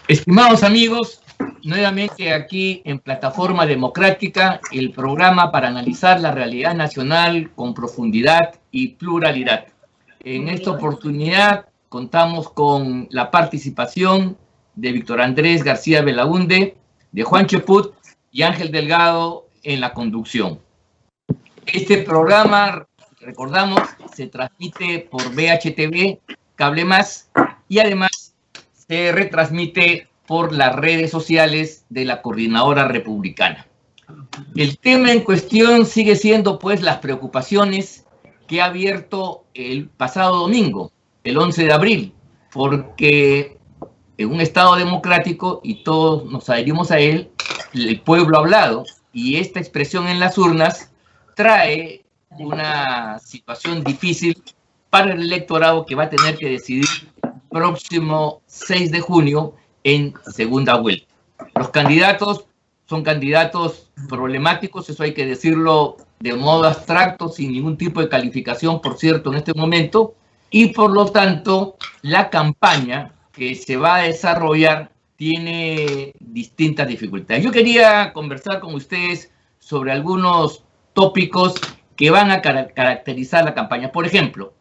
Estimados amigos, nuevamente aquí en Plataforma Democrática, el programa para analizar la realidad nacional con profundidad y pluralidad. En esta oportunidad contamos con la participación de Víctor Andrés García Belaúnde, de Juan Cheput y Ángel Delgado en la conducción. Este programa, recordamos, se transmite por VHTV, Cable Más, y además se retransmite por las redes sociales de la Coordinadora Republicana. El tema en cuestión sigue siendo, pues, las preocupaciones que ha abierto el pasado domingo, el 11 de abril, porque en un Estado democrático, y todos nos adherimos a él, el pueblo ha hablado, y esta expresión en las urnas trae una situación difícil para el electorado que va a tener que decidir próximo 6 de junio en segunda vuelta. Los candidatos son candidatos problemáticos, eso hay que decirlo de modo abstracto, sin ningún tipo de calificación, por cierto, en este momento, y por lo tanto la campaña que se va a desarrollar tiene distintas dificultades. Yo quería conversar con ustedes sobre algunos tópicos que van a caracterizar la campaña. Por ejemplo,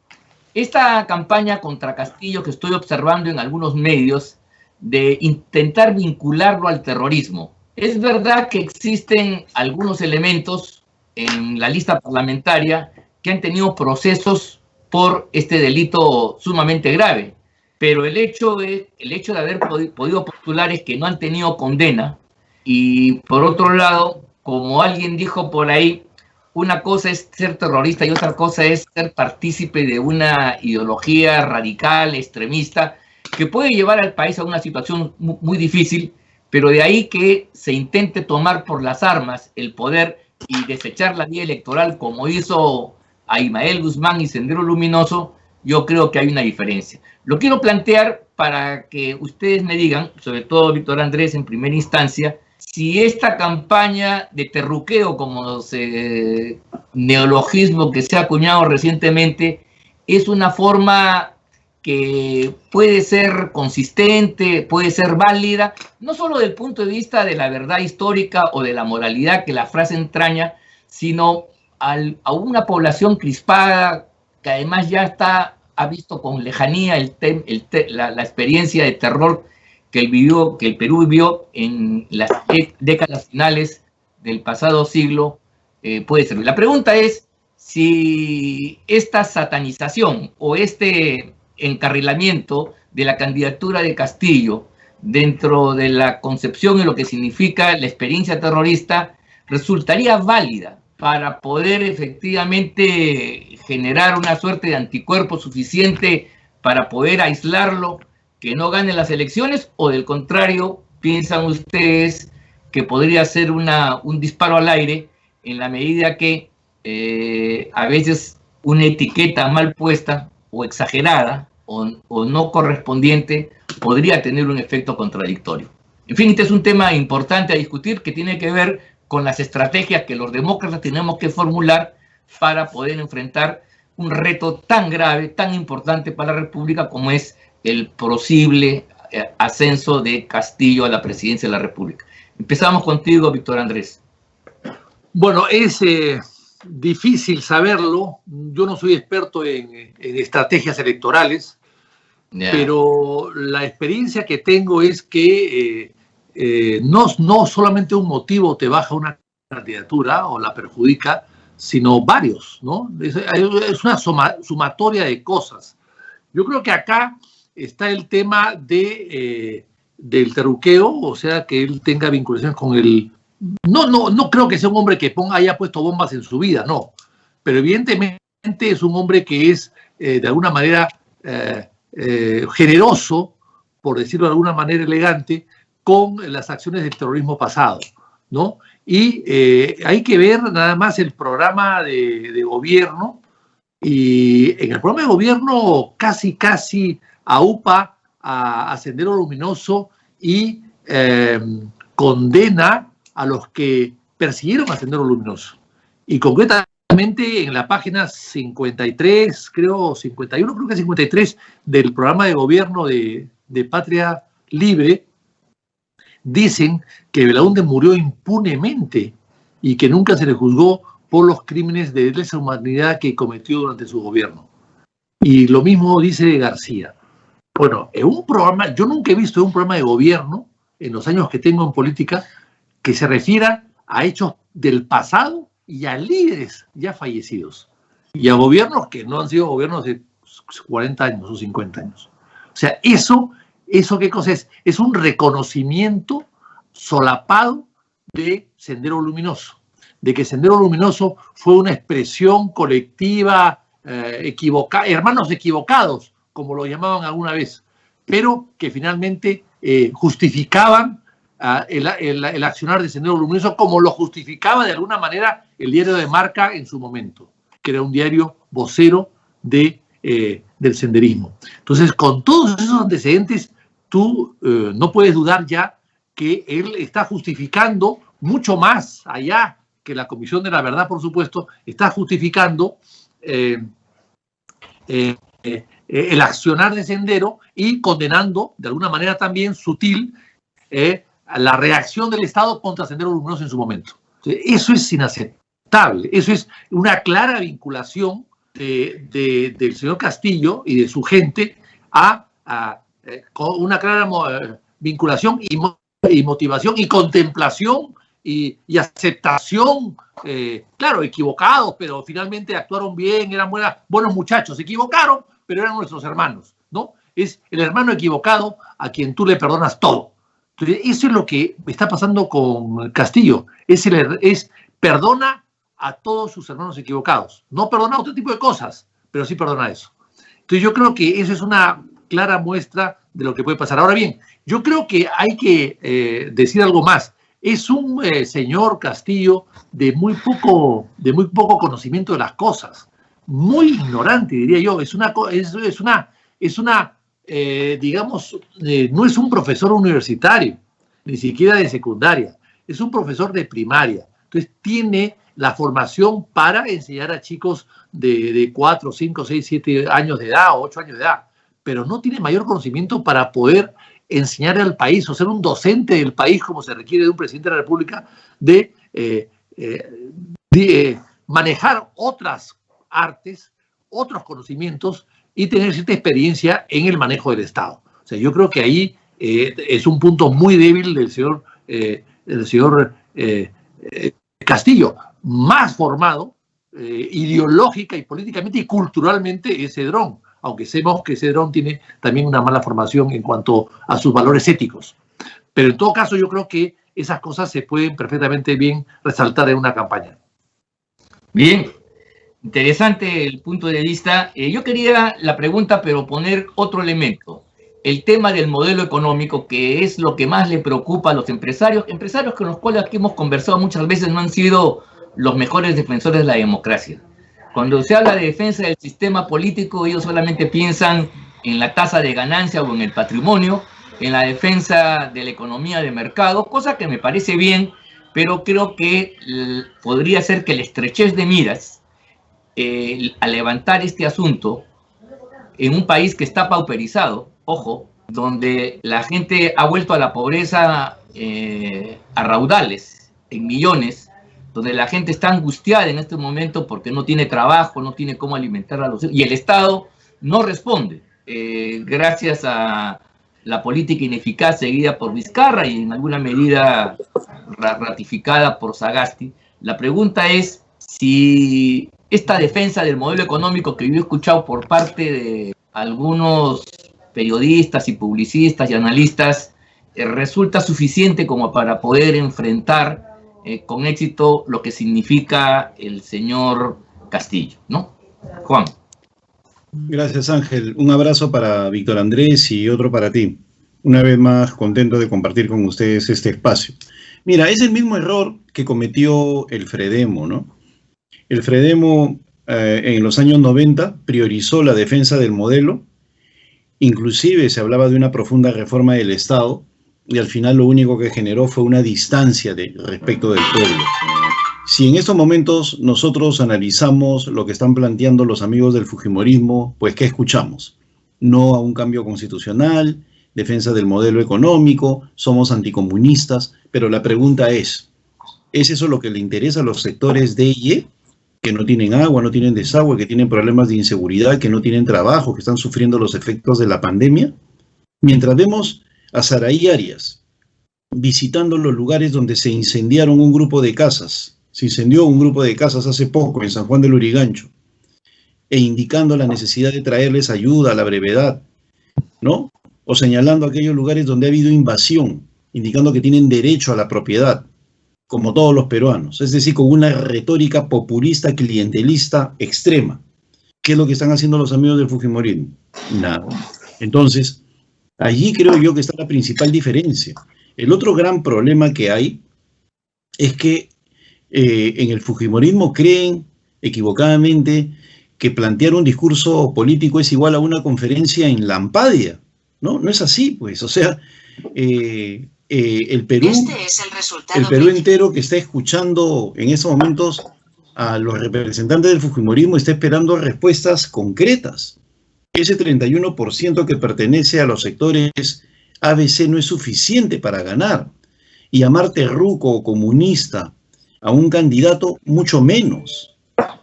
esta campaña contra Castillo que estoy observando en algunos medios de intentar vincularlo al terrorismo. Es verdad que existen algunos elementos en la lista parlamentaria que han tenido procesos por este delito sumamente grave, pero el hecho de haber podido postular es que no han tenido condena, y por otro lado, como alguien dijo por ahí, una cosa es ser terrorista y otra cosa es ser partícipe de una ideología radical, extremista, que puede llevar al país a una situación muy difícil, pero de ahí que se intente tomar por las armas el poder y desechar la vía electoral como hizo Abimael Guzmán y Sendero Luminoso, yo creo que hay una diferencia. Lo quiero plantear para que ustedes me digan, sobre todo Víctor Andrés en primera instancia, si esta campaña de terruqueo, como neologismo que se ha acuñado recientemente, es una forma que puede ser consistente, puede ser válida, no solo desde el punto de vista de la verdad histórica o de la moralidad que la frase entraña, sino a una población crispada que además ya ha visto con lejanía la experiencia de terror que el Perú vivió en las décadas finales del pasado siglo, puede servir. La pregunta es si esta satanización o este encarrilamiento de la candidatura de Castillo dentro de la concepción y lo que significa la experiencia terrorista resultaría válida para poder efectivamente generar una suerte de anticuerpo suficiente para poder aislarlo, que no gane las elecciones, o del contrario, piensan ustedes que podría ser un disparo al aire en la medida que a veces una etiqueta mal puesta o exagerada o no correspondiente podría tener un efecto contradictorio. En fin, este es un tema importante a discutir que tiene que ver con las estrategias que los demócratas tenemos que formular para poder enfrentar un reto tan grave, tan importante para la República como es el posible ascenso de Castillo a la presidencia de la República. Empezamos contigo, Víctor Andrés. Bueno, es difícil saberlo. Yo no soy experto en estrategias electorales, pero la experiencia que tengo es que no solamente un motivo te baja una candidatura o la perjudica, sino varios, ¿no? Es una sumatoria de cosas. Yo creo que acá está el tema del terruqueo, o sea, que él tenga vinculaciones con el... No creo que sea un hombre que haya puesto bombas en su vida, no. Pero evidentemente es un hombre que es, de alguna manera, generoso, por decirlo de alguna manera elegante, con las acciones del terrorismo pasado, ¿no? Y hay que ver nada más el programa de gobierno, y en el programa de gobierno casi aupa a Sendero Luminoso y condena a los que persiguieron a Sendero Luminoso. Y concretamente en la página 53, creo 51, creo que 53 del programa de gobierno de Patria Libre, dicen que Belaúnde murió impunemente y que nunca se le juzgó por los crímenes de lesa humanidad que cometió durante su gobierno. Y lo mismo dice García. Bueno, en un programa, yo nunca he visto un programa de gobierno, en los años que tengo en política, que se refiera a hechos del pasado y a líderes ya fallecidos. Y a gobiernos que no han sido gobiernos de 40 años o 50 años. O sea, eso ¿qué cosa es? Es un reconocimiento solapado de Sendero Luminoso, de que Sendero Luminoso fue una expresión colectiva equivocada, hermanos equivocados, como lo llamaban alguna vez, pero que finalmente justificaban el accionar de Sendero Luminoso, como lo justificaba de alguna manera el diario de Marca en su momento, que era un diario vocero del senderismo. Entonces, con todos esos antecedentes, tú no puedes dudar ya que él está justificando mucho más allá que la Comisión de la Verdad, por supuesto, está justificando el accionar de Sendero y condenando de alguna manera también sutil la reacción del Estado contra Sendero Luminoso en su momento. Eso es inaceptable, eso es una clara vinculación del señor Castillo y de su gente con una clara vinculación y motivación y contemplación y aceptación, claro, equivocados, pero finalmente actuaron bien, eran buenos muchachos, se equivocaron, pero eran nuestros hermanos, ¿no? Es el hermano equivocado a quien tú le perdonas todo. Entonces, eso es lo que está pasando con Castillo, es perdona a todos sus hermanos equivocados, no perdona otro tipo de cosas, pero sí perdona eso. Entonces yo creo que eso es una clara muestra de lo que puede pasar. Ahora bien, yo creo que hay que decir algo más. Es un señor Castillo de muy poco conocimiento de las cosas, muy ignorante, diría yo. Digamos, no es un profesor universitario, ni siquiera de secundaria, es un profesor de primaria. Entonces tiene la formación para enseñar a chicos de 4, 5, 6, 7 años de edad o 8 años de edad, pero no tiene mayor conocimiento para poder enseñar al país o ser un docente del país como se requiere de un presidente de la República, de manejar otras artes, otros conocimientos y tener cierta experiencia en el manejo del Estado. O sea, yo creo que ahí es un punto muy débil del señor Castillo, más formado ideológica y políticamente y culturalmente es Cedrón, aunque sabemos que Cedrón tiene también una mala formación en cuanto a sus valores éticos. Pero en todo caso yo creo que esas cosas se pueden perfectamente bien resaltar en una campaña. Bien, interesante el punto de vista. Yo quería la pregunta, pero poner otro elemento. El tema del modelo económico, que es lo que más le preocupa a los empresarios con los cuales aquí hemos conversado muchas veces no han sido los mejores defensores de la democracia. Cuando se habla de defensa del sistema político, ellos solamente piensan en la tasa de ganancia o en el patrimonio, en la defensa de la economía de mercado, cosa que me parece bien, pero creo que podría ser que la estrechez de miras al levantar este asunto en un país que está pauperizado, ojo, donde la gente ha vuelto a la pobreza a raudales, en millones, donde la gente está angustiada en este momento porque no tiene trabajo, no tiene cómo alimentar a los hijos, y el Estado no responde, gracias a la política ineficaz seguida por Vizcarra y en alguna medida ratificada por Sagasti. La pregunta es si esta defensa del modelo económico que yo he escuchado por parte de algunos periodistas y publicistas y analistas resulta suficiente como para poder enfrentar con éxito lo que significa el señor Castillo, ¿no? Juan. Gracias, Ángel. Un abrazo para Víctor Andrés y otro para ti. Una vez más, contento de compartir con ustedes este espacio. Mira, es el mismo error que cometió el Fredemo, ¿no? El Fredemo en los años 90 priorizó la defensa del modelo, inclusive se hablaba de una profunda reforma del Estado, y al final lo único que generó fue una distancia respecto del pueblo. Si en estos momentos nosotros analizamos lo que están planteando los amigos del fujimorismo, pues ¿qué escuchamos? No a un cambio constitucional, defensa del modelo económico, somos anticomunistas, pero la pregunta ¿es eso lo que le interesa a los sectores D y E? Que no tienen agua, no tienen desagüe, que tienen problemas de inseguridad, que no tienen trabajo, que están sufriendo los efectos de la pandemia. Mientras vemos a Saraí Arias visitando los lugares donde se incendiaron un grupo de casas, se incendió un grupo de casas hace poco en San Juan del Lurigancho, e indicando la necesidad de traerles ayuda a la brevedad, ¿no? O señalando aquellos lugares donde ha habido invasión, indicando que tienen derecho a la propiedad, como todos los peruanos, es decir, con una retórica populista, clientelista extrema. ¿Qué es lo que están haciendo los amigos del fujimorismo? Nada. Entonces, allí creo yo que está la principal diferencia. El otro gran problema que hay es que en el fujimorismo creen equivocadamente que plantear un discurso político es igual a una conferencia en Lampadia, ¿no? No es así, pues, o sea, el Perú, el Perú entero que está escuchando en estos momentos a los representantes del fujimorismo está esperando respuestas concretas. Ese 31% que pertenece a los sectores ABC no es suficiente para ganar, y llamar terruco o comunista a un candidato mucho menos,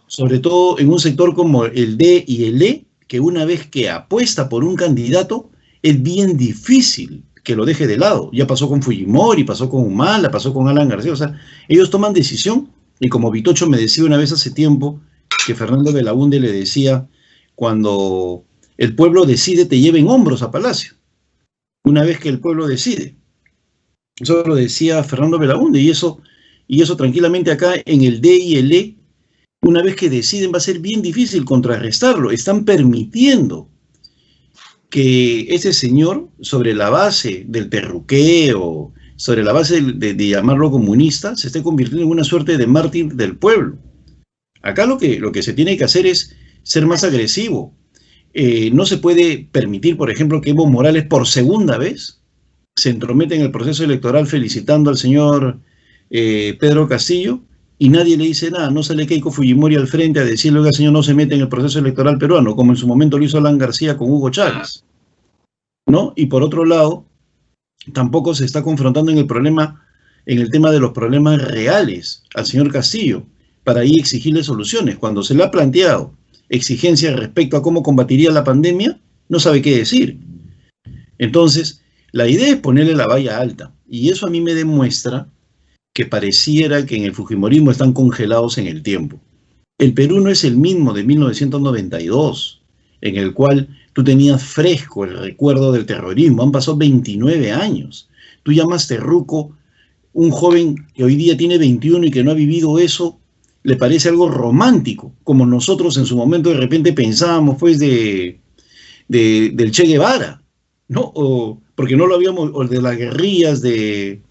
sobre todo en un sector como el D y el E, que una vez que apuesta por un candidato, es bien difícil que lo deje de lado. Ya pasó con Fujimori, pasó con Humala, pasó con Alan García, o sea, ellos toman decisión, y como Vitocho me decía una vez hace tiempo, que Fernando Belaúnde le decía, cuando el pueblo decide, te lleva en hombros a Palacio, una vez que el pueblo decide. Eso lo decía Fernando Belaúnde, y eso tranquilamente acá en el D y el E, una vez que deciden va a ser bien difícil contrarrestarlo. Están permitiendo que ese señor, sobre la base del terruqueo, sobre la base de llamarlo comunista, se esté convirtiendo en una suerte de mártir del pueblo. Acá lo que se tiene que hacer es ser más agresivo. No se puede permitir, por ejemplo, que Evo Morales por segunda vez se entromete en el proceso electoral felicitando al señor Pedro Castillo, y nadie le dice nada. No sale Keiko Fujimori al frente a decirle, oiga, señor, no se mete en el proceso electoral peruano, como en su momento lo hizo Alan García con Hugo Chávez, ¿no? Y por otro lado, tampoco se está confrontando en el tema de los problemas reales al señor Castillo, para ahí exigirle soluciones. Cuando se le ha planteado exigencias respecto a cómo combatiría la pandemia, no sabe qué decir. Entonces, la idea es ponerle la valla alta, y eso a mí me demuestra que pareciera que en el fujimorismo están congelados en el tiempo. El Perú no es el mismo de 1992, en el cual tú tenías fresco el recuerdo del terrorismo. Han pasado 29 años. Tú llamas terruco, un joven que hoy día tiene 21 y que no ha vivido eso, le parece algo romántico, como nosotros en su momento de repente pensábamos pues del Che Guevara, ¿no? Porque no lo habíamos, o de las guerrillas de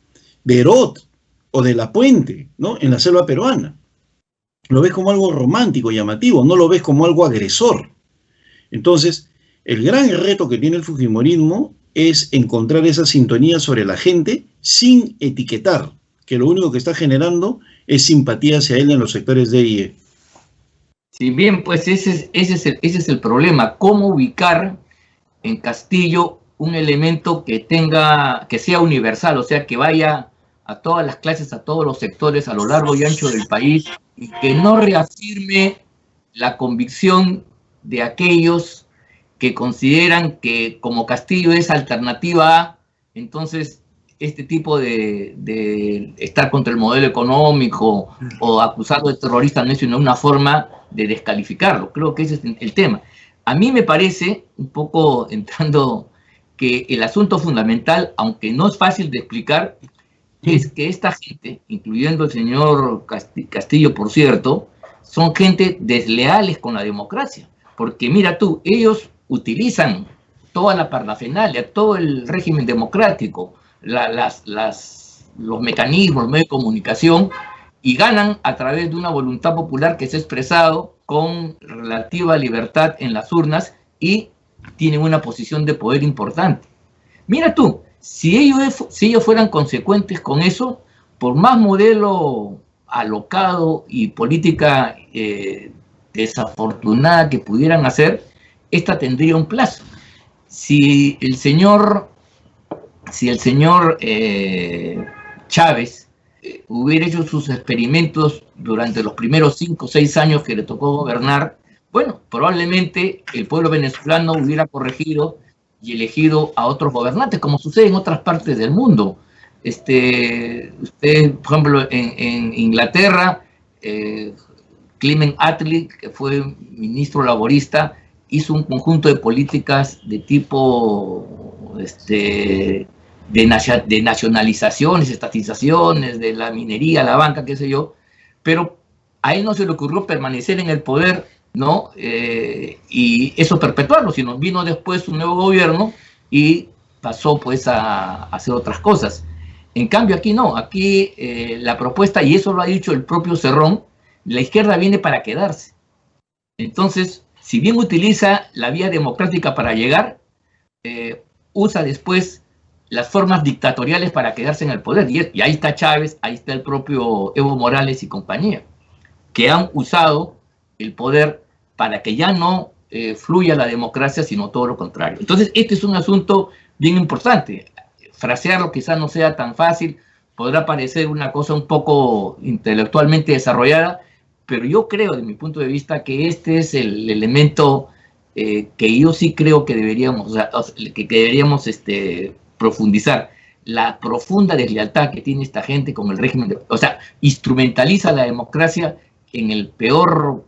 Herot, o de La Puente, ¿no? En la selva peruana. Lo ves como algo romántico, llamativo, no lo ves como algo agresor. Entonces, el gran reto que tiene el fujimorismo es encontrar esa sintonía sobre la gente sin etiquetar, que lo único que está generando es simpatía hacia él en los sectores D y E. Sí, bien, pues ese es el problema. ¿Cómo ubicar en Castillo un elemento que sea universal, o sea, que vaya a todas las clases, a todos los sectores, a lo largo y ancho del país, y que no reafirme la convicción de aquellos que consideran que como Castillo es alternativa A, entonces este tipo de estar contra el modelo económico o acusarlo de terrorista no es una forma de descalificarlo? Creo que ese es el tema. A mí me parece, un poco entrando, que el asunto fundamental, aunque no es fácil de explicar, es que esta gente, incluyendo el señor Castillo, por cierto, son gente desleales con la democracia. Porque mira tú, ellos utilizan toda la parafernalia, todo el régimen democrático, los mecanismos, los medios de comunicación, y ganan a través de una voluntad popular que se ha expresado con relativa libertad en las urnas y tienen una posición de poder importante. Mira tú, si ellos fueran consecuentes con eso, por más modelo alocado y política desafortunada que pudieran hacer, esta tendría un plazo. Si el señor Chávez hubiera hecho sus experimentos durante los primeros 5 o 6 años que le tocó gobernar, bueno, probablemente el pueblo venezolano hubiera corregido y elegido a otros gobernantes, como sucede en otras partes del mundo. Usted, por ejemplo, en Inglaterra, Clement Attlee, que fue ministro laborista, hizo un conjunto de políticas de tipo de nacionalizaciones, estatizaciones, de la minería, la banca, qué sé yo, pero a él no se le ocurrió permanecer en el poder, ¿no? Y eso perpetuarlo, sino vino después un nuevo gobierno y pasó pues a hacer otras cosas. En cambio aquí no, aquí la propuesta, y eso lo ha dicho el propio Cerrón, la izquierda viene para quedarse. Entonces, si bien utiliza la vía democrática para llegar, usa después las formas dictatoriales para quedarse en el poder. Y ahí está Chávez, ahí está el propio Evo Morales y compañía, que han usado el poder para que ya no fluya la democracia, sino todo lo contrario. Entonces, este es un asunto bien importante. Frasearlo quizás no sea tan fácil, podrá parecer una cosa un poco intelectualmente desarrollada, pero yo creo, de mi punto de vista, que este es el elemento que yo sí creo que deberíamos profundizar. La profunda deslealtad que tiene esta gente con el régimen, instrumentaliza la democracia en el peor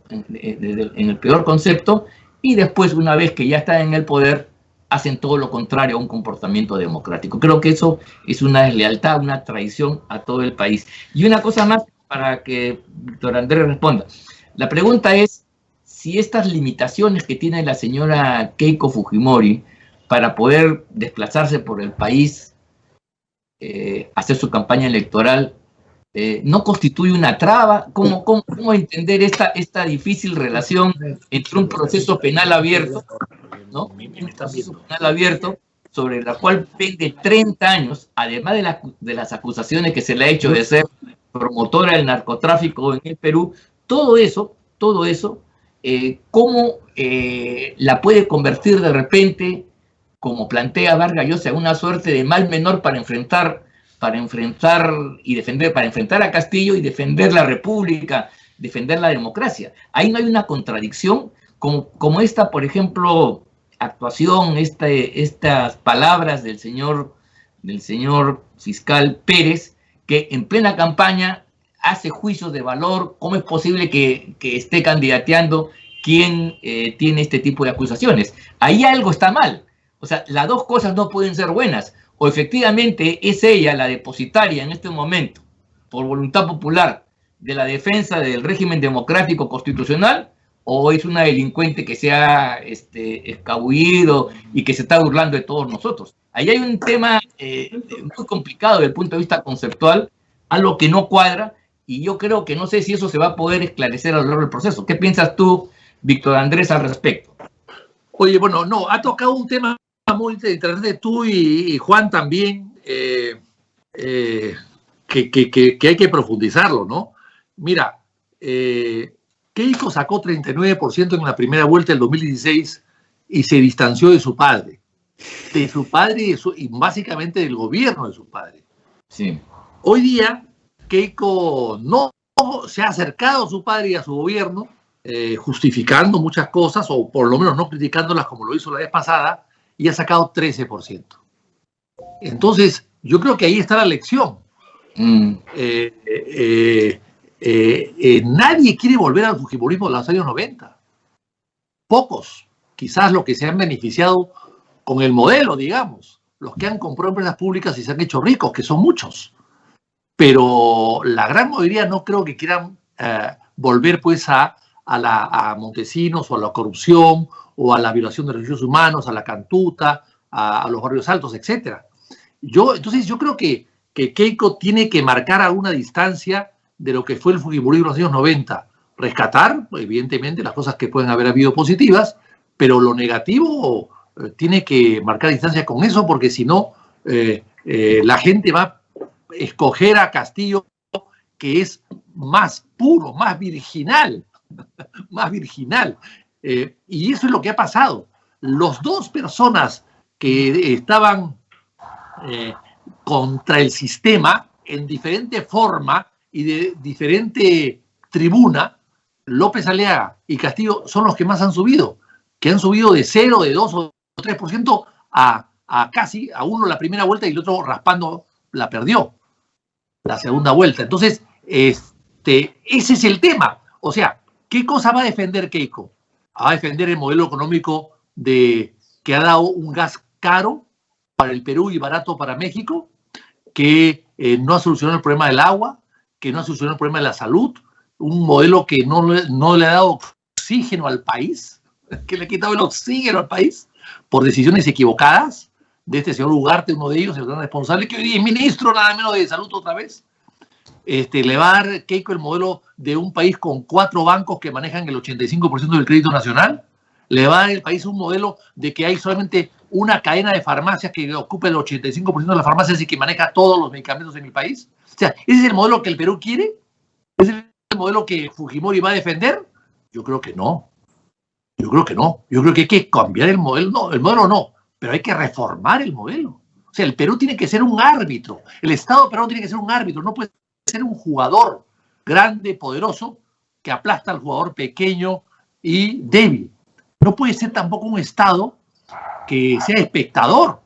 concepto, y después, una vez que ya están en el poder, hacen todo lo contrario a un comportamiento democrático. Creo que eso es una deslealtad, una traición a todo el país. Y una cosa más para que Víctor Andrés responda. La pregunta es si estas limitaciones que tiene la señora Keiko Fujimori para poder desplazarse por el país, hacer su campaña electoral, no constituye una traba. ¿Cómo entender esta difícil relación entre un proceso penal abierto, ¿no? Un proceso penal abierto sobre la cual pende 30 años, además de las acusaciones que se le ha hecho de ser promotora del narcotráfico en el Perú? Todo eso, ¿cómo la puede convertir de repente, como plantea Vargas Llosa, en una suerte de mal menor para enfrentar a Castillo y defender la República, defender la democracia? Ahí no hay una contradicción como esta, por ejemplo, actuación, estas palabras del señor fiscal Pérez, que en plena campaña hace juicios de valor. ¿Cómo es posible que esté candidateando quien tiene este tipo de acusaciones? Ahí algo está mal. O sea, las dos cosas no pueden ser buenas. O efectivamente es ella la depositaria en este momento, por voluntad popular, de la defensa del régimen democrático constitucional, o es una delincuente que se ha escabullido y que se está burlando de todos nosotros. Ahí hay un tema muy complicado desde el punto de vista conceptual, algo que no cuadra, y yo creo que no sé si eso se va a poder esclarecer a lo largo del proceso. ¿Qué piensas tú, Víctor Andrés, al respecto? Oye, bueno, no, ha tocado un tema muy interesante tú y Juan también, que hay que profundizarlo, ¿no? Mira, Keiko sacó 39% en la primera vuelta del 2016 y se distanció de su padre y básicamente del gobierno de su padre. Sí. Hoy día, Keiko no se ha acercado a su padre y a su gobierno, justificando muchas cosas, o por lo menos no criticándolas como lo hizo la vez pasada, y ha sacado 13%. Entonces, yo creo que ahí está la lección. Nadie quiere volver al fujimorismo de los años 90. Pocos, quizás los que se han beneficiado con el modelo, digamos, los que han comprado empresas públicas y se han hecho ricos, que son muchos. Pero la gran mayoría no creo que quieran volver pues a Montesinos, o a la corrupción, o a la violación de derechos humanos, a la cantuta, a los barrios altos, etc. Entonces yo creo que Keiko tiene que marcar a una distancia de lo que fue el fujimorismo de los años 90. Rescatar, evidentemente, las cosas que pueden haber habido positivas, pero lo negativo tiene que marcar distancia con eso, porque si no, la gente va a escoger a Castillo, que es más puro, más virginal, más virginal. Y eso es lo que ha pasado. Las dos personas que estaban contra el sistema en diferente forma y de diferente tribuna, López Aliaga y Castillo son los que más han subido, que han subido de 0, de 2 o 3% a casi a uno la primera vuelta y el otro raspando la perdió la segunda vuelta. Entonces, ese es el tema. O sea, ¿qué cosa va a defender Keiko? Va a defender el modelo económico que ha dado un gas caro para el Perú y barato para México, que no ha solucionado el problema del agua, que no ha solucionado el problema de la salud, un modelo que no le ha dado oxígeno al país, que le ha quitado el oxígeno al país por decisiones equivocadas de este señor Ugarte, uno de ellos, el gran responsable, que hoy día es ministro nada menos de salud otra vez. Le va a dar Keiko el modelo de un país con 4 bancos que manejan el 85% del crédito nacional. Le va a dar el país un modelo de que hay solamente una cadena de farmacias que ocupa el 85% de las farmacias y que maneja todos los medicamentos en el país. O sea, ¿ese es el modelo que el Perú quiere? ¿Ese es el modelo que Fujimori va a defender? Yo creo que no. Yo creo que no. Yo creo que hay que cambiar el modelo. No, el modelo no, pero hay que reformar el modelo. O sea, el Perú tiene que ser un árbitro. El Estado peruano tiene que ser un árbitro. No puede ser un jugador grande, poderoso, que aplasta al jugador pequeño y débil. No puede ser tampoco un Estado que sea espectador,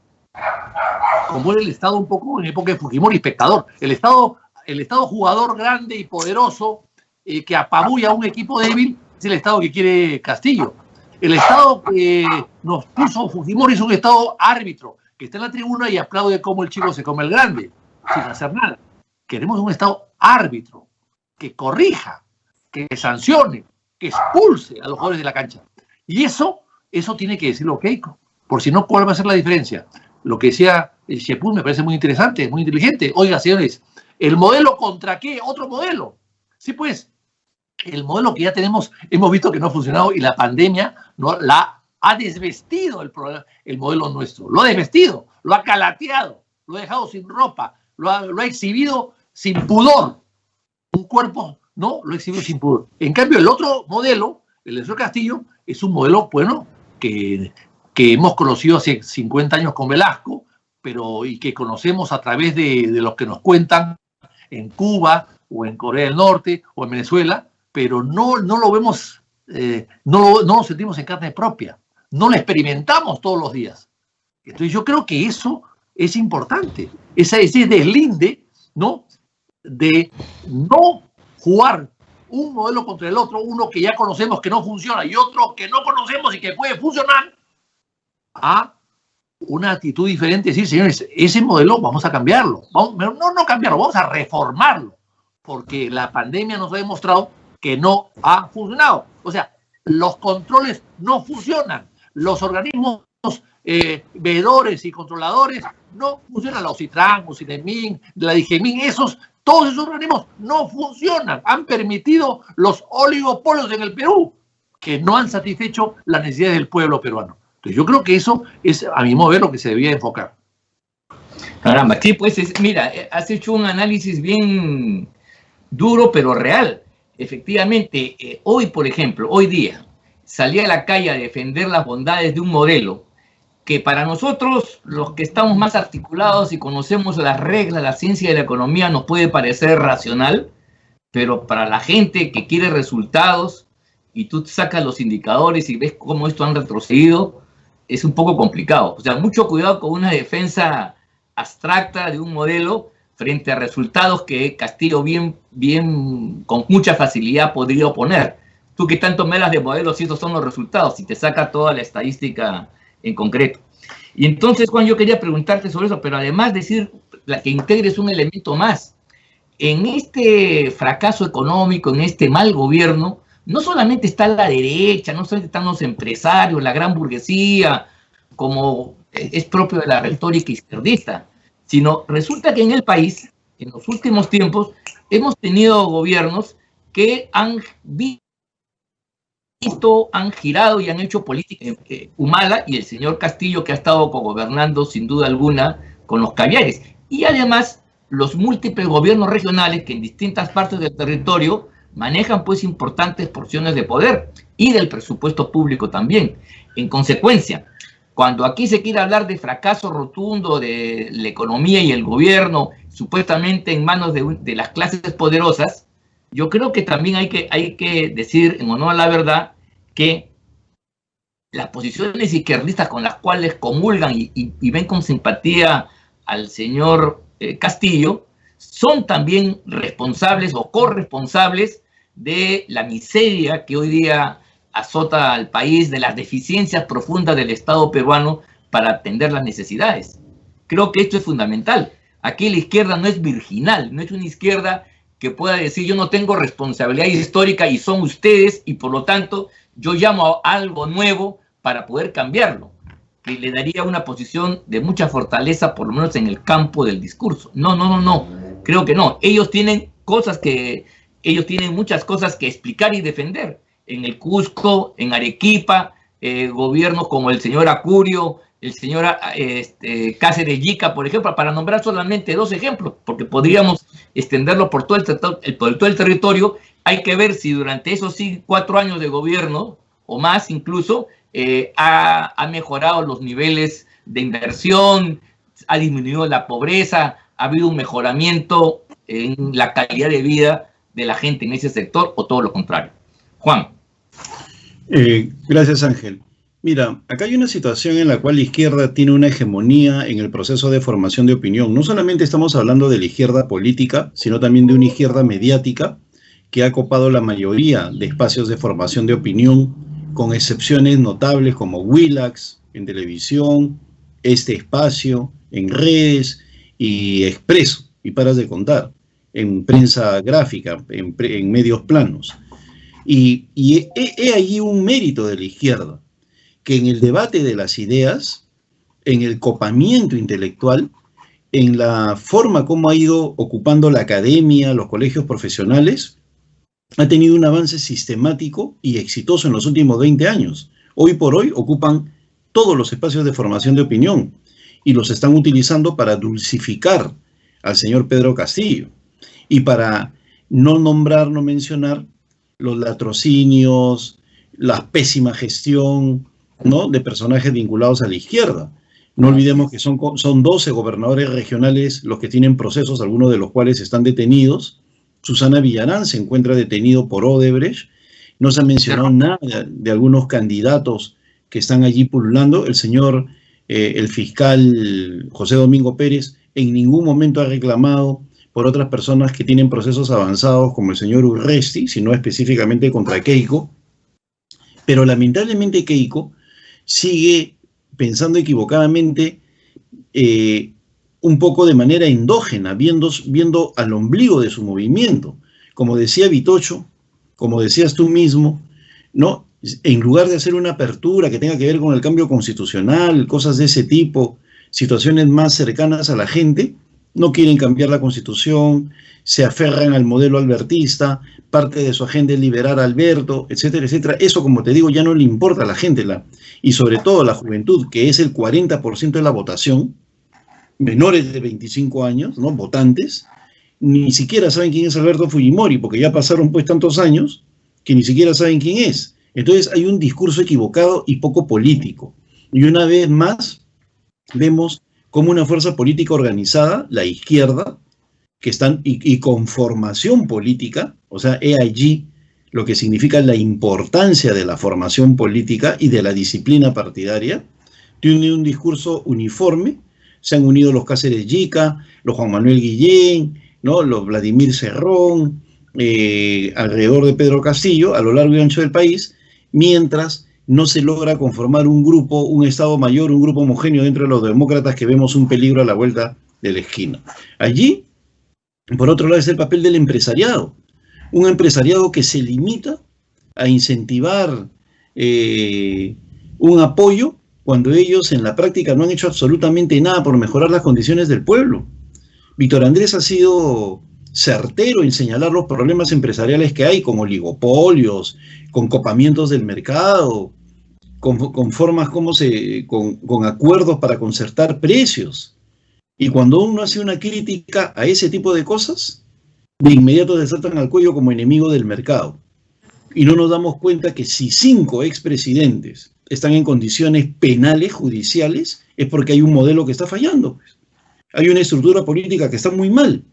como era el Estado un poco en época de Fujimori, espectador. El Estado jugador grande y poderoso que apabulla a un equipo débil es el Estado que quiere Castillo. El Estado que nos puso Fujimori es un Estado árbitro, que está en la tribuna y aplaude como el chico se come el grande, sin hacer nada. Queremos un Estado árbitro, que corrija, que sancione, que expulse a los jugadores de la cancha. Y eso tiene que decirlo Keiko. Por si no, ¿cuál va a ser la diferencia? Lo que decía Sheput me parece muy interesante, muy inteligente. Oiga, señores, ¿el modelo contra qué? ¿Otro modelo? Sí, pues, el modelo que ya tenemos, hemos visto que no ha funcionado y la pandemia ha desvestido el modelo nuestro. Lo ha desvestido, lo ha calateado, lo ha dejado sin ropa, lo ha exhibido sin pudor. Un cuerpo, no, lo ha exhibido sin pudor. En cambio, el otro modelo, el de señor Castillo, es un modelo, bueno, que hemos conocido hace 50 años con Velasco, y que conocemos a través de los que nos cuentan en Cuba o en Corea del Norte o en Venezuela, pero no lo vemos, no lo sentimos en carne propia, no lo experimentamos todos los días. Entonces yo creo que eso es importante, ese deslinde, ¿no? De no jugar un modelo contra el otro, uno que ya conocemos que no funciona y otro que no conocemos y que puede funcionar, a una actitud diferente, decir, señores, ese modelo vamos a cambiarlo, no cambiarlo, vamos a reformarlo, porque la pandemia nos ha demostrado que no ha funcionado. O sea, los controles no funcionan, los organismos veedores y controladores no funcionan, la OCITRAN, OCINEMIN, la DIGEMIN, todos esos organismos no funcionan, han permitido los oligopolios en el Perú, que no han satisfecho las necesidades del pueblo peruano. Entonces yo creo que eso es, a mi modo de ver, lo que se debía enfocar. Caramba, sí, pues mira, has hecho un análisis bien duro, pero real. Efectivamente, hoy, por ejemplo, hoy día, salir a la calle a defender las bondades de un modelo que para nosotros, los que estamos más articulados y conocemos las reglas, la ciencia de la economía, nos puede parecer racional, pero para la gente que quiere resultados y tú sacas los indicadores y ves cómo esto han retrocedido, es un poco complicado. O sea, mucho cuidado con una defensa abstracta de un modelo frente a resultados que Castillo con mucha facilidad podría oponer. Tú que tanto me hablas de modelos y esos son los resultados, y te saca toda la estadística en concreto. Y entonces, Juan, yo quería preguntarte sobre eso, pero además decir que integres un elemento más. En este fracaso económico, en este mal gobierno, no solamente está la derecha, no solamente están los empresarios, la gran burguesía, como es propio de la retórica izquierdista, sino resulta que en el país, en los últimos tiempos, hemos tenido gobiernos que han han girado y han hecho política. Humala y el señor Castillo, que ha estado gobernando sin duda alguna con los caviares. Y además los múltiples gobiernos regionales que en distintas partes del territorio manejan pues importantes porciones de poder y del presupuesto público también. En consecuencia, cuando aquí se quiere hablar de fracaso rotundo de la economía y el gobierno, supuestamente en manos de las clases poderosas, yo creo que también hay que decir, en honor a la verdad, que las posiciones izquierdistas con las cuales comulgan y ven con simpatía al señor Castillo, son también responsables o corresponsables de la miseria que hoy día azota al país, de las deficiencias profundas del Estado peruano para atender las necesidades. Creo que esto es fundamental. Aquí la izquierda no es virginal, no es una izquierda que pueda decir yo no tengo responsabilidad histórica y son ustedes y por lo tanto yo llamo a algo nuevo para poder cambiarlo, que le daría una posición de mucha fortaleza, por lo menos en el campo del discurso. No, creo que no. Ellos tienen muchas cosas que explicar y defender. En el Cusco, en Arequipa, gobiernos como el señor Acurio, el señor Cáceres Yica, por ejemplo, para nombrar solamente 2 ejemplos, porque podríamos extenderlo por todo el territorio. Hay que ver si durante esos 4 años de gobierno, o más incluso, ha mejorado los niveles de inversión, ha disminuido la pobreza, ha habido un mejoramiento en la calidad de vida de la gente en ese sector, o todo lo contrario. Juan. Gracias, Ángel. Mira, acá hay una situación en la cual la izquierda tiene una hegemonía en el proceso de formación de opinión. No solamente estamos hablando de la izquierda política, sino también de una izquierda mediática que ha copado la mayoría de espacios de formación de opinión, con excepciones notables como Willax en televisión, Este Espacio en redes y Expreso, y paras de contar, en prensa gráfica, en medios planos. Y he allí un mérito de la izquierda, que en el debate de las ideas, en el copamiento intelectual, en la forma como ha ido ocupando la academia, los colegios profesionales, ha tenido un avance sistemático y exitoso en los últimos 20 años. Hoy por hoy ocupan todos los espacios de formación de opinión y los están utilizando para dulcificar al señor Pedro Castillo y para no nombrar, no mencionar los latrocinios, la pésima gestión, ¿no?, de personajes vinculados a la izquierda. No olvidemos que son 12 gobernadores regionales los que tienen procesos, algunos de los cuales están detenidos. Susana Villarán se encuentra detenido por Odebrecht. No se ha mencionado nada de algunos candidatos que están allí pululando. El señor, el fiscal José Domingo Pérez, en ningún momento ha reclamado por otras personas que tienen procesos avanzados, como el señor Urresti, sino específicamente contra Keiko. Pero lamentablemente Keiko sigue pensando equivocadamente, un poco de manera endógena, viendo al ombligo de su movimiento. Como decía Vitocho, como decías tú mismo, ¿no?, en lugar de hacer una apertura que tenga que ver con el cambio constitucional, cosas de ese tipo, situaciones más cercanas a la gente, no quieren cambiar la Constitución, se aferran al modelo albertista, parte de su agenda es liberar a Alberto, etcétera, etcétera. Eso, como te digo, ya no le importa a la gente, y sobre todo a la juventud, que es el 40% de la votación, menores de 25 años, ¿no?, votantes, ni siquiera saben quién es Alberto Fujimori, porque ya pasaron pues tantos años que ni siquiera saben quién es. Entonces hay un discurso equivocado y poco político. Y una vez más vemos como una fuerza política organizada, la izquierda, que están y con formación política, o sea, he allí lo que significa la importancia de la formación política y de la disciplina partidaria, tiene un discurso uniforme. Se han unido los Cáceres Yica, los Juan Manuel Guillén, ¿no?, los Vladimir Cerrón, alrededor de Pedro Castillo, a lo largo y ancho del país, mientras no se logra conformar un grupo, un Estado mayor, un grupo homogéneo dentro de los demócratas, que vemos un peligro a la vuelta de la esquina. Allí, por otro lado, es el papel del empresariado. Un empresariado que se limita a incentivar un apoyo cuando ellos en la práctica no han hecho absolutamente nada por mejorar las condiciones del pueblo. Víctor Andrés ha sido certero en señalar los problemas empresariales que hay, con oligopolios, con copamientos del mercado, con formas como con acuerdos para concertar precios. Y cuando uno hace una crítica a ese tipo de cosas, de inmediato te saltan al cuello como enemigo del mercado. Y no nos damos cuenta que si 5 expresidentes están en condiciones penales, judiciales, es porque hay un modelo que está fallando. Hay una estructura política que está muy mal.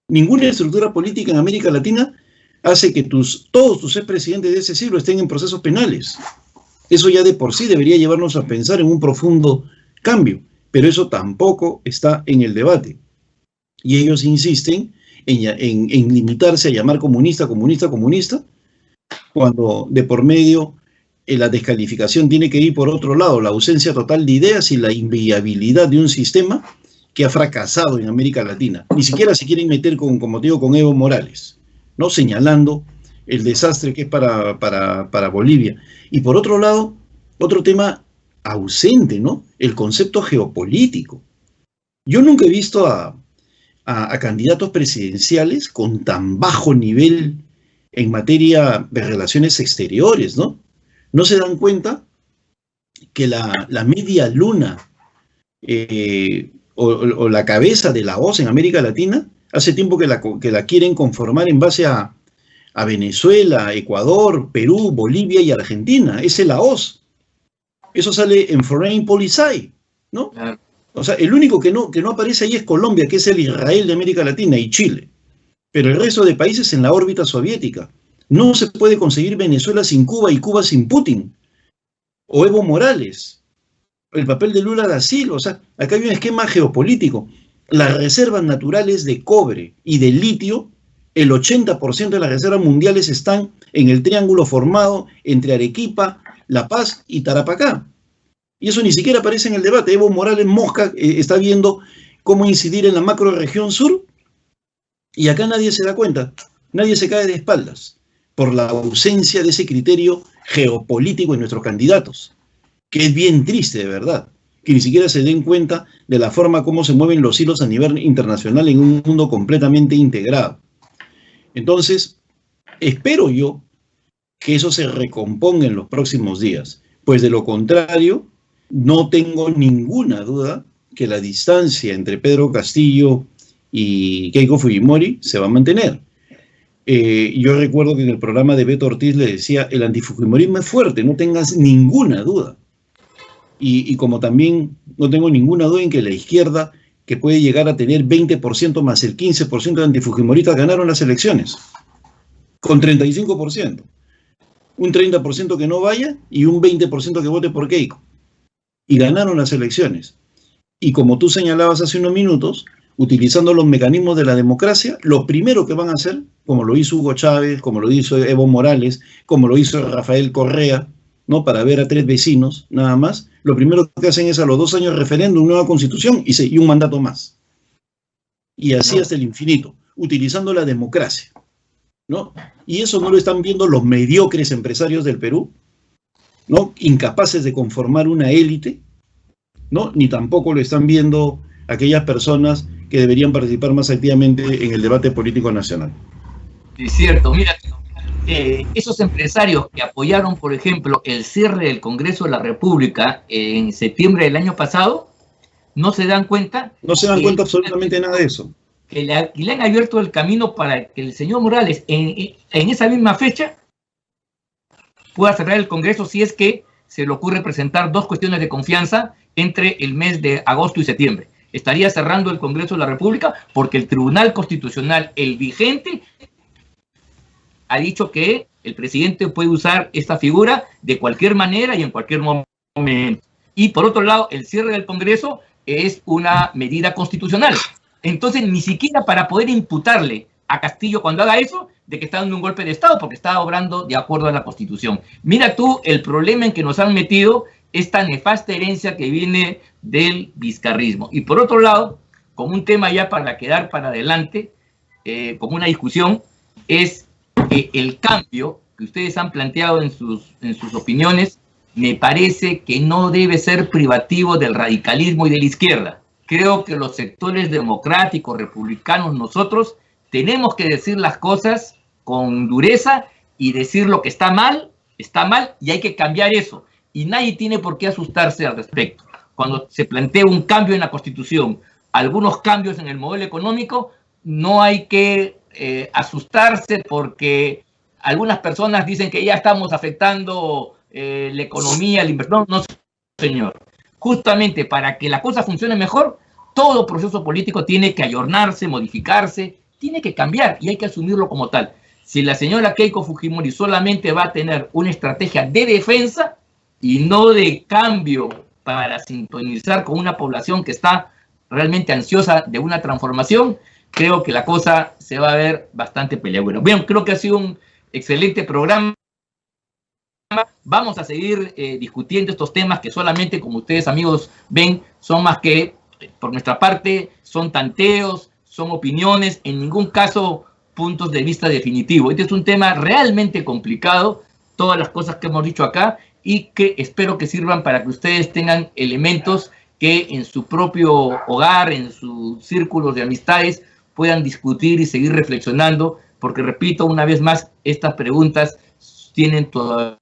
Ninguna estructura política en América Latina hace que todos tus expresidentes de ese siglo estén en procesos penales. Eso ya de por sí debería llevarnos a pensar en un profundo cambio, pero eso tampoco está en el debate. Y ellos insisten en limitarse a llamar comunista, cuando de por medio la descalificación tiene que ir por otro lado, la ausencia total de ideas y la inviabilidad de un sistema que ha fracasado en América Latina. Ni siquiera se quieren meter con Evo Morales, ¿no? Señalando el desastre que es para Bolivia. Y por otro lado, otro tema ausente, ¿no? El concepto geopolítico. Yo nunca he visto a candidatos presidenciales con tan bajo nivel en materia de relaciones exteriores, ¿no? ¿No se dan cuenta que la media luna o la cabeza de la OZ en América Latina, hace tiempo que la quieren conformar en base a Venezuela, Ecuador, Perú, Bolivia y Argentina? Es el AOZ. Eso sale en Foreign Policy, ¿no? Claro. O sea, el único que no aparece ahí es Colombia, que es el Israel de América Latina, y Chile. Pero el resto de países en la órbita soviética. No se puede conseguir Venezuela sin Cuba y Cuba sin Putin. O Evo Morales. El papel de Lula da Silva. O sea, acá hay un esquema geopolítico. Las reservas naturales de cobre y de litio, el 80% de las reservas mundiales están en el triángulo formado entre Arequipa, La Paz y Tarapacá. Y eso ni siquiera aparece en el debate. Evo Morales Mosca está viendo cómo incidir en la macroregión sur, y acá nadie se da cuenta, nadie se cae de espaldas por la ausencia de ese criterio geopolítico en nuestros candidatos, que es bien triste, de verdad, que ni siquiera se den cuenta de la forma como se mueven los hilos a nivel internacional en un mundo completamente integrado. Entonces, espero yo que eso se recomponga en los próximos días, pues de lo contrario, no tengo ninguna duda que la distancia entre Pedro Castillo y Keiko Fujimori se va a mantener. Yo recuerdo que en el programa de Beto Ortiz le decía, el antifujimorismo es fuerte, no tengas ninguna duda. Y como también no tengo ninguna duda en que la izquierda, que puede llegar a tener 20% más el 15% de antifujimoristas, ganaron las elecciones, con 35%. Un 30% que no vaya y un 20% que vote por Keiko. Y ganaron las elecciones. Y como tú señalabas hace unos minutos, utilizando los mecanismos de la democracia, lo primero que van a hacer, como lo hizo Hugo Chávez, como lo hizo Evo Morales, como lo hizo Rafael Correa, ¿no? Para ver a 3 vecinos, nada más, lo primero que hacen es a los 2 años referéndum, nueva constitución y un mandato más. Y así hasta el infinito, utilizando la democracia, ¿no? Y eso no lo están viendo los mediocres empresarios del Perú, ¿no? Incapaces de conformar una élite, ¿no? Ni tampoco lo están viendo aquellas personas que deberían participar más activamente en el debate político nacional. Es cierto, mira, esos empresarios que apoyaron, por ejemplo, el cierre del Congreso de la República en septiembre del año pasado, no se dan cuenta. No se dan cuenta absolutamente nada de eso. Que le han abierto el camino para que el señor Morales, en esa misma fecha, pueda cerrar el Congreso si es que se le ocurre presentar 2 cuestiones de confianza entre el mes de agosto y septiembre. Estaría cerrando el Congreso de la República porque el Tribunal Constitucional, el vigente, ha dicho que el presidente puede usar esta figura de cualquier manera y en cualquier momento. Y por otro lado, el cierre del Congreso es una medida constitucional. Entonces, ni siquiera para poder imputarle a Castillo cuando haga eso, de que está dando un golpe de Estado, porque está obrando de acuerdo a la Constitución. Mira tú el problema en que nos han metido esta nefasta herencia que viene del vizcarrismo. Y por otro lado, como un tema ya para quedar para adelante, como una discusión, es el cambio que ustedes han planteado en sus opiniones. Me parece que no debe ser privativo del radicalismo y de la izquierda. Creo que los sectores democráticos, republicanos, nosotros tenemos que decir las cosas con dureza y decir lo que está mal y hay que cambiar eso. Y nadie tiene por qué asustarse al respecto. Cuando se plantea un cambio en la Constitución, algunos cambios en el modelo económico. No hay que asustarse porque algunas personas dicen que ya estamos afectando la economía, la inversión. No, señor. Justamente para que la cosa funcione mejor, todo proceso político tiene que ayornarse, modificarse, tiene que cambiar y hay que asumirlo como tal. Si la señora Keiko Fujimori solamente va a tener una estrategia de defensa y no de cambio para sintonizar con una población que está realmente ansiosa de una transformación, creo que la cosa se va a ver bastante peliaguda. Bien, creo que ha sido un excelente programa. Vamos a seguir discutiendo estos temas que solamente, como ustedes amigos ven, son más que, por nuestra parte, son tanteos, son opiniones, en ningún caso puntos de vista definitivos. Este es un tema realmente complicado, todas las cosas que hemos dicho acá, y que espero que sirvan para que ustedes tengan elementos que en su propio hogar, en sus círculos de amistades, puedan discutir y seguir reflexionando, porque repito una vez más, estas preguntas tienen todavía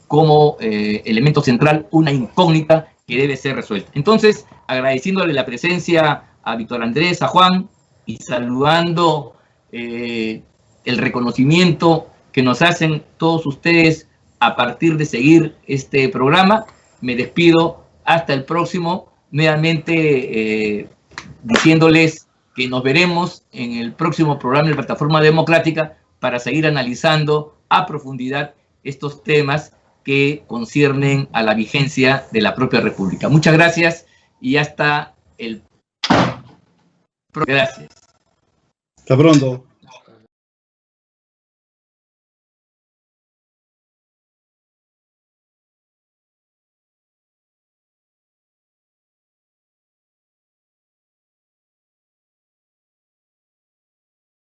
como elemento central una incógnita que debe ser resuelta. Entonces, agradeciéndole la presencia a Víctor Andrés, a Juan, y saludando el reconocimiento que nos hacen todos ustedes a partir de seguir este programa, me despido hasta el próximo, nuevamente diciéndoles que nos veremos en el próximo programa de Plataforma Democrática para seguir analizando a profundidad estos temas que conciernen a la vigencia de la propia República. Muchas gracias y hasta el próximo. Gracias. Hasta pronto.